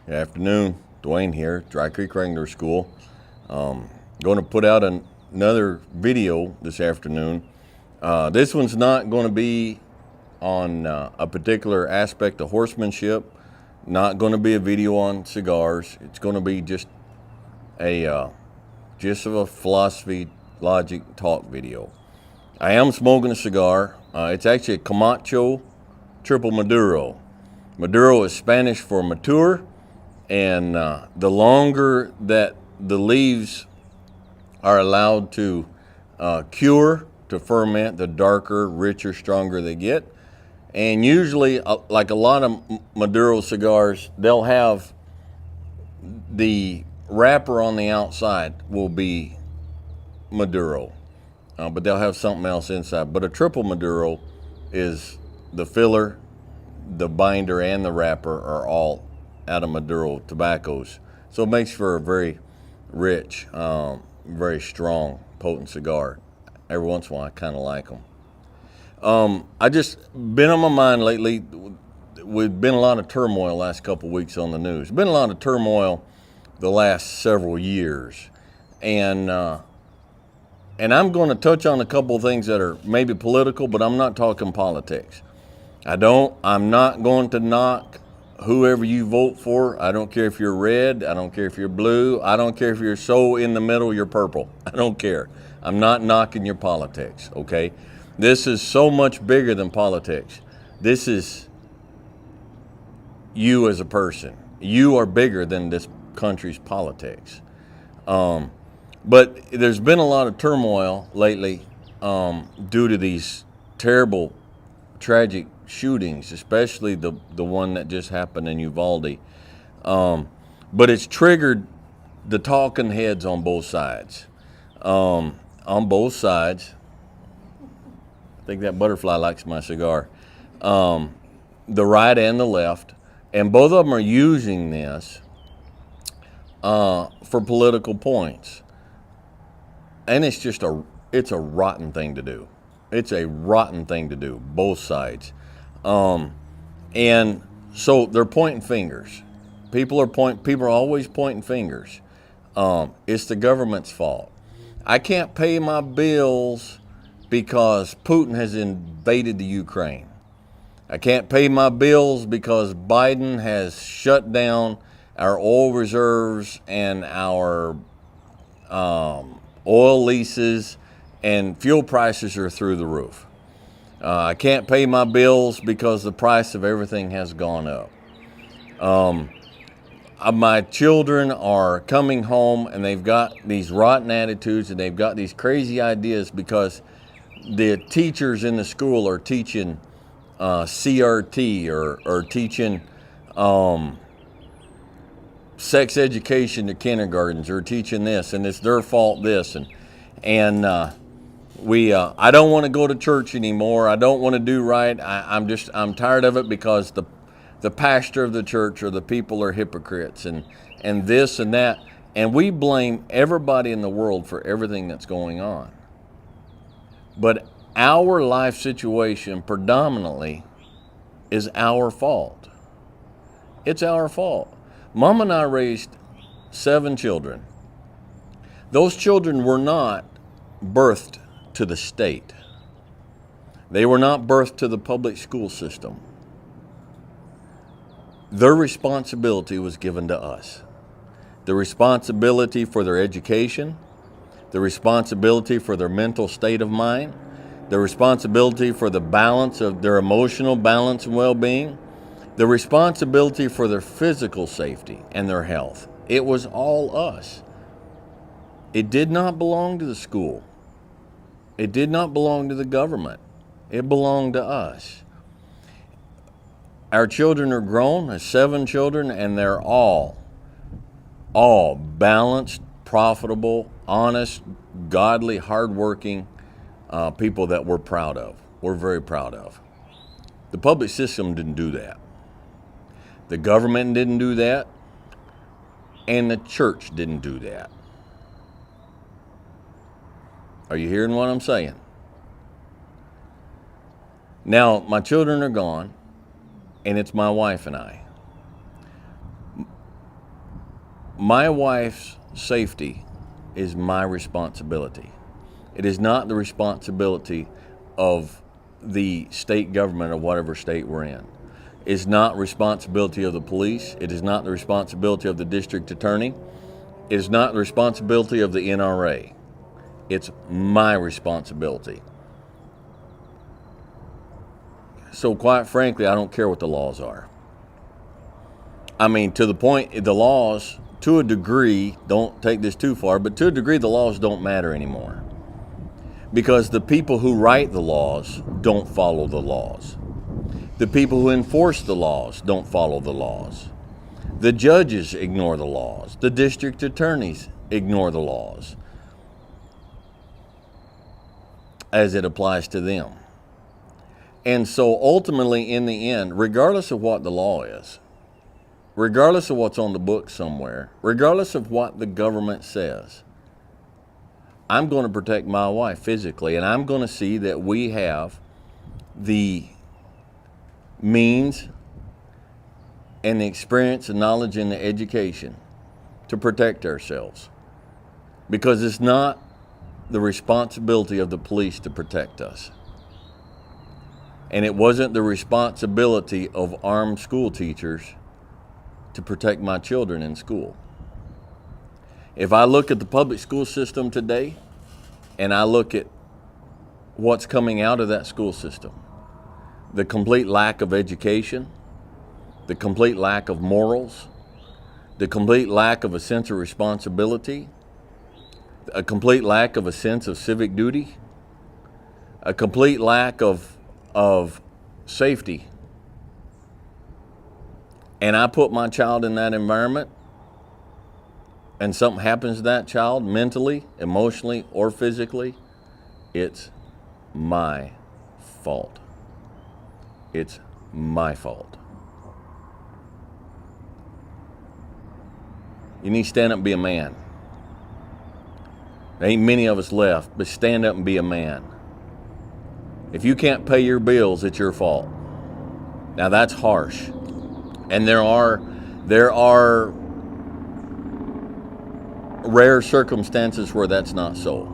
Good afternoon, Dwayne here, Dry Creek Wrangler School. Going to put out another video this afternoon. This one's not going to be on a particular aspect of horsemanship, not going to be a video on cigars. It's going to be just a philosophy, logic, talk video. I am smoking a cigar. It's actually a Camacho Triple Maduro. Maduro is Spanish for mature. And the longer that the leaves are allowed to cure, to ferment, the darker, richer, stronger they get. And usually, like a lot of Maduro cigars, they'll have the wrapper on the outside will be Maduro, but they'll have something else inside. But a triple Maduro is the filler, the binder, and the wrapper are all out of Maduro tobaccos. So it makes for a very rich, very strong, potent cigar. Every once in a while, I kind of like them. I just been on my mind lately. We've been a lot of turmoil last couple weeks on the news. Been a lot of turmoil the last several years, and I'm going to touch on a couple of things that are maybe political, but I'm not talking politics. I'm not going to knock whoever you vote for. I don't care if you're red. I don't care if you're blue. I don't care if you're so in the middle you're purple. I don't care. I'm not knocking your politics, okay? This is so much bigger than politics. This is you as a person. You are bigger than this country's politics. But there's been a lot of turmoil lately due to these terrible, tragic shootings, especially the one that just happened in Uvalde. But it's triggered the talking heads on both sides. On both sides, I think that butterfly likes my cigar. The right and the left, and both of them are using this for political points. And it's a rotten thing to do. It's a rotten thing to do, both sides. And so they're pointing fingers. People are always pointing fingers. It's the government's fault. I can't pay my bills because Putin has invaded the Ukraine. I can't pay my bills because Biden has shut down our oil reserves and our oil leases, and fuel prices are through the roof. I can't pay my bills because the price of everything has gone up. My children are coming home and they've got these rotten attitudes and they've got these crazy ideas because the teachers in the school are teaching CRT or teaching sex education to kindergartens, or teaching this, and it's their fault this, and I don't want to go to church anymore. I don't want to do right. I'm tired of it because the pastor of the church or the people are hypocrites and this and that, and we blame everybody in the world for everything that's going on. But our life situation predominantly is our fault. It's our fault. Mom and I raised 7 children. Those children were not birthed to the state. They were not birthed to the public school system. Their responsibility was given to us. The responsibility for their education, the responsibility for their mental state of mind, the responsibility for the balance of their emotional balance and well-being, the responsibility for their physical safety and their health. It was all us. It did not belong to the school. It did not belong to the government. It belonged to us. Our children are grown, there's 7 children, and they're all balanced, profitable, honest, godly, hardworking people that we're proud of. We're very proud of. The public system didn't do that. The government didn't do that, and the church didn't do that. Are you hearing what I'm saying? Now, my children are gone, and it's my wife and I. My wife's safety is my responsibility. It is not the responsibility of the state government of whatever state we're in. It's not responsibility of the police. It is not the responsibility of the district attorney. It is not the responsibility of the NRA. It's my responsibility. So quite frankly, I don't care what the laws are. I mean, to the point, the laws, to a degree, don't take this too far, but to a degree, the laws don't matter anymore. Because the people who write the laws don't follow the laws. The people who enforce the laws don't follow the laws. The judges ignore the laws. The district attorneys ignore the laws as it applies to them. And so ultimately, in the end, regardless of what the law is, regardless of what's on the book somewhere, regardless of what the government says, I'm going to protect my wife physically, and I'm going to see that we have the means and the experience and knowledge and the education to protect ourselves. Because it's not the responsibility of the police to protect us. And it wasn't the responsibility of armed school teachers to protect my children in school. If I look at the public school system today, and I look at what's coming out of that school system, the complete lack of education, the complete lack of morals, the complete lack of a sense of responsibility, a complete lack of a sense of civic duty, a complete lack of safety. And I put my child in that environment, and something happens to that child mentally, emotionally, or physically, it's my fault. It's my fault. You need to stand up and be a man. There ain't many of us left, but stand up and be a man. If you can't pay your bills, it's your fault. Now that's harsh. And there are rare circumstances where that's not so.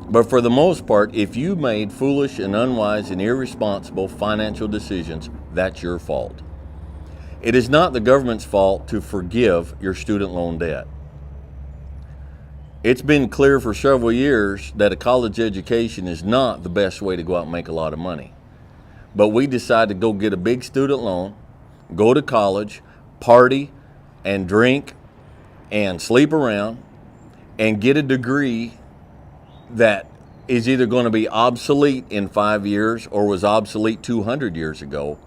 But for the most part, if you made foolish and unwise and irresponsible financial decisions, that's your fault. It is not the government's fault to forgive your student loan debt. It's been clear for several years that a college education is not the best way to go out and make a lot of money. But we decided to go get a big student loan, go to college, party and drink and sleep around and get a degree that is either going to be obsolete in 5 years or was obsolete 200 years ago,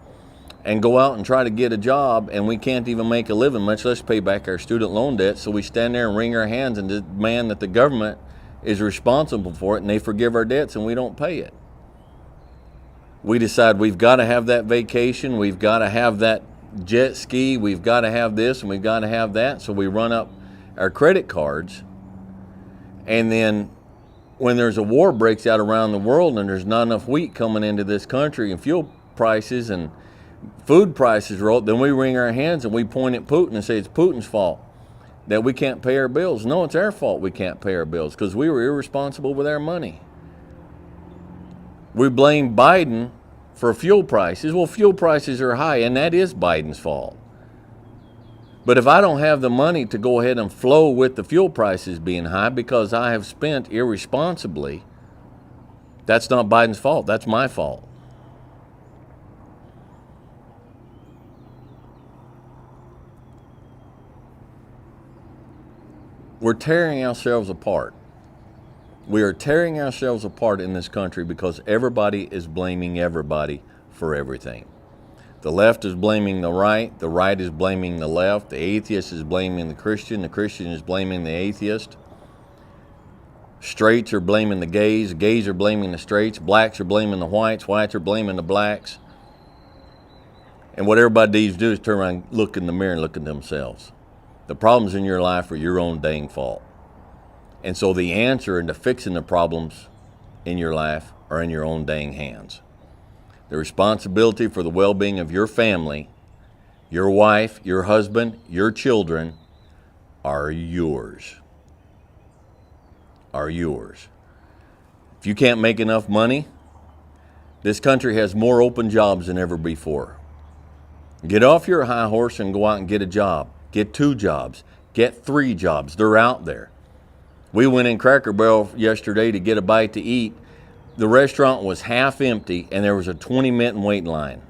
and go out and try to get a job, and we can't even make a living, much less pay back our student loan debt. So we stand there and wring our hands and demand that the government is responsible for it, and they forgive our debts and we don't pay it. We decide we've got to have that vacation, we've got to have that jet ski, we've got to have this and we've got to have that. So we run up our credit cards, and then when there's a war breaks out around the world and there's not enough wheat coming into this country and fuel prices and food prices roll, then we wring our hands and we point at Putin and say it's Putin's fault that we can't pay our bills. No, it's our fault we can't pay our bills because we were irresponsible with our money. We blame Biden for fuel prices. Well, fuel prices are high, and that is Biden's fault. But if I don't have the money to go ahead and flow with the fuel prices being high because I have spent irresponsibly, that's not Biden's fault. That's my fault. We're tearing ourselves apart. We are tearing ourselves apart in this country because everybody is blaming everybody for everything. The left is blaming the right is blaming the left, the atheist is blaming the Christian is blaming the atheist. Straights are blaming the gays are blaming the straights, blacks are blaming the whites are blaming the blacks. And what everybody needs to do is turn around, look in the mirror and look at themselves. The problems in your life are your own dang fault. And so the answer into fixing the problems in your life are in your own dang hands. The responsibility for the well-being of your family, your wife, your husband, your children are yours. Are yours. If you can't make enough money, this country has more open jobs than ever before. Get off your high horse and go out and get a job. Get 2 jobs. Get 3 jobs. They're out there. We went in Cracker Barrel yesterday to get a bite to eat. The restaurant was half empty and there was a 20-minute wait line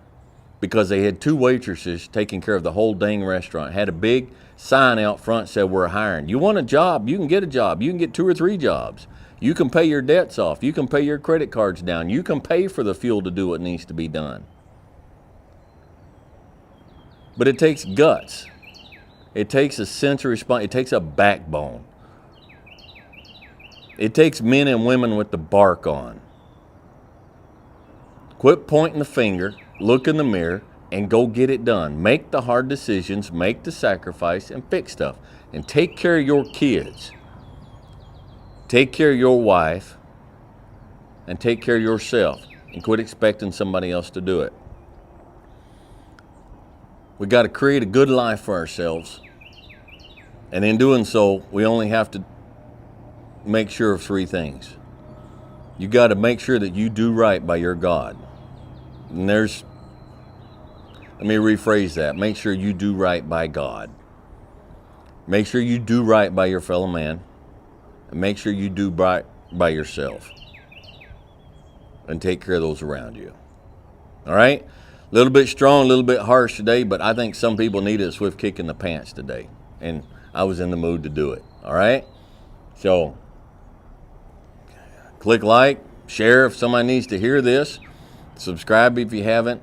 because they had 2 waitresses taking care of the whole dang restaurant. Had a big sign out front said, we're hiring. You want a job? You can get a job. You can get 2 or 3 jobs. You can pay your debts off. You can pay your credit cards down. You can pay for the fuel to do what needs to be done. But it takes guts. It takes a sense of response. It takes a backbone. It takes men and women with the bark on. Quit pointing the finger, look in the mirror, and go get it done. Make the hard decisions, make the sacrifice, and fix stuff. And take care of your kids. Take care of your wife. And take care of yourself. And quit expecting somebody else to do it. We got to create a good life for ourselves. And in doing so, we only have to make sure of 3 things. You got to make sure that you do right by your God. And let me rephrase that. Make sure you do right by God. Make sure you do right by your fellow man. And make sure you do right by yourself. And take care of those around you. All right? A little bit strong, a little bit harsh today, but I think some people needed a swift kick in the pants today. And I was in the mood to do it. All right? So, click like, share if somebody needs to hear this. Subscribe if you haven't.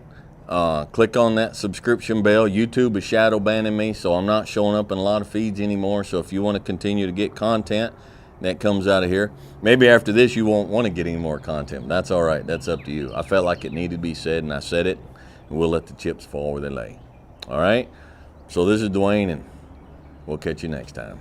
Click on that subscription bell. YouTube is shadow banning me, so I'm not showing up in a lot of feeds anymore. So if you want to continue to get content that comes out of here, maybe after this you won't want to get any more content. That's all right. That's up to you. I felt like it needed to be said, and I said it. And we'll let the chips fall where they lay. All right? So this is Dwayne, and we'll catch you next time.